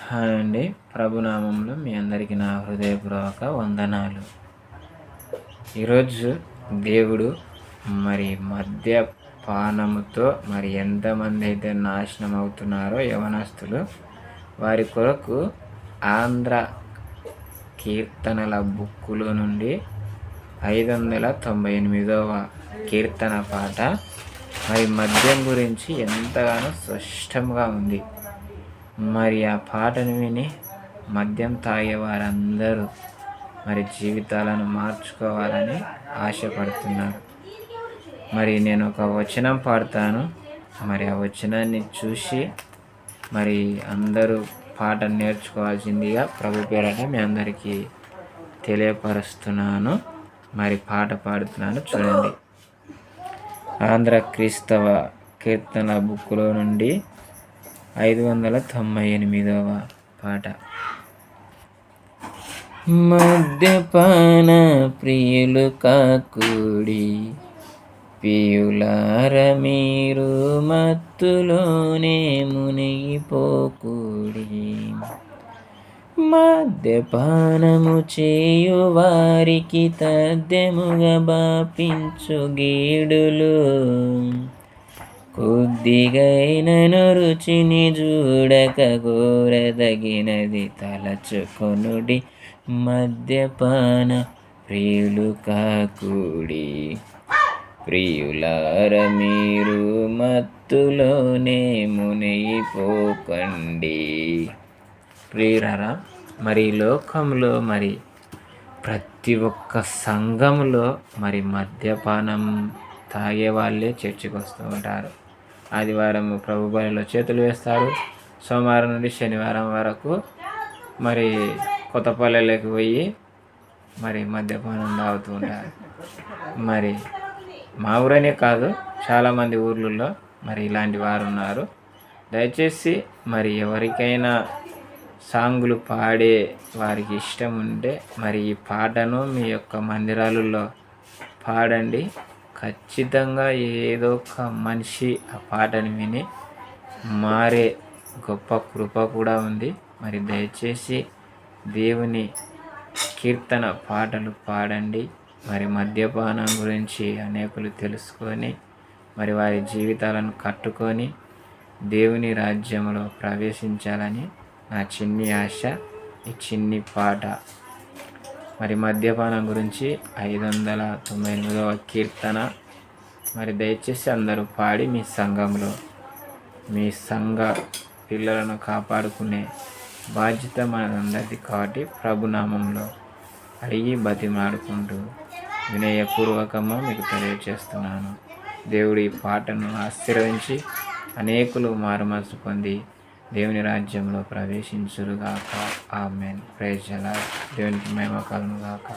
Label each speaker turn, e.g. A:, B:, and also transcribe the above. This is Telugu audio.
A: హాయ్ అండి. ప్రభునామంలో మీ అందరికీ నా హృదయపూర్వక వందనాలు. ఈరోజు దేవుడు మద్యపానముతో ఎంతమంది అయితే నాశనం అవుతున్నారో యవనస్తులు, వారి కొరకు ఆంధ్ర కీర్తనల బుక్కులో నుండి 598వ కీర్తన పాట మద్యం గురించి ఎంతగానో స్పష్టంగా ఉంది. ఆ పాటను విని మద్యం తాగే వారందరూ జీవితాలను మార్చుకోవాలని ఆశపడుతున్నారు. నేను ఒక వచనం పాడతాను. ఆ వచనాన్ని చూసి అందరూ పాట నేర్చుకోవాల్సిందిగా ప్రభు పేరట మీ అందరికీ తెలియపరుస్తున్నాను. పాట పాడుతున్నాను, చూడండి. ఆంధ్ర క్రైస్తవ కీర్తన బుక్లో నుండి 598వ పాట. మద్యపాన ప్రియులు కాకుడి, ప్రియులార మీరు మత్తులోనే మునిగిపోకుడి. మద్యపానము చేయు వారికి తథ్యముగా బాపించు గీడులు, కొద్దిగైనను రుచిని చూడక కోరదగినది తలచుకొనుడి. మద్యపాన ప్రియులు కాకుడి, ప్రియులార మీరు మత్తులోనే మునిగిపోకండి. ప్రియులారా, లోకంలో ప్రతి ఒక్క సంఘంలో మద్యపానం తాగే వాళ్ళే చర్చికి వస్తూ ఉంటారు. ఆదివారం ప్రభు బలిలో చేతులు వేస్తారు. సోమవారం నుండి శనివారం వరకు కొత్తపల్లెలకు పోయి మద్యపానం తాగుతూ ఉంటారు. మా ఊరనే కాదు, చాలామంది ఊర్లలో ఇలాంటి వారు ఉన్నారు. దయచేసి ఎవరికైనా సాంగులు పాడే వారికి ఇష్టం ఉంటే ఈ పాటను మీ యొక్క మందిరాలలో పాడండి. ఖచ్చితంగా ఏదో ఒక మనిషి ఆ పాటను విని మారే గొప్ప కృప కూడా ఉంది. దయచేసి దేవుని కీర్తన పాటలు పాడండి. మద్యపానం గురించి అనేకులు తెలుసుకొని వారి జీవితాలను కట్టుకొని దేవుని రాజ్యంలో ప్రవేశించాలని నా చిన్ని ఆశ. ఈ చిన్ని పాట మద్యపానం గురించి 598వ కీర్తన. దయచేసి అందరూ పాడి మీ సంఘంలో మీ సంఘ పిల్లలను కాపాడుకునే బాధ్యత మనందరిది. కాబట్టి ప్రభునామంలో అడిగి బతిమాడుకుంటూ వినయపూర్వకంగా మీకు తెలియజేస్తున్నాను. దేవుడు ఈ పాటను ఆశీర్వదించి అనేకులు మారుమనసు పొంది దేవుని రాజ్యంలో ప్రవేశించురుగాక. ఆమేన్. Praise the lord. దేవునికి మహిమ కలుగును గాక.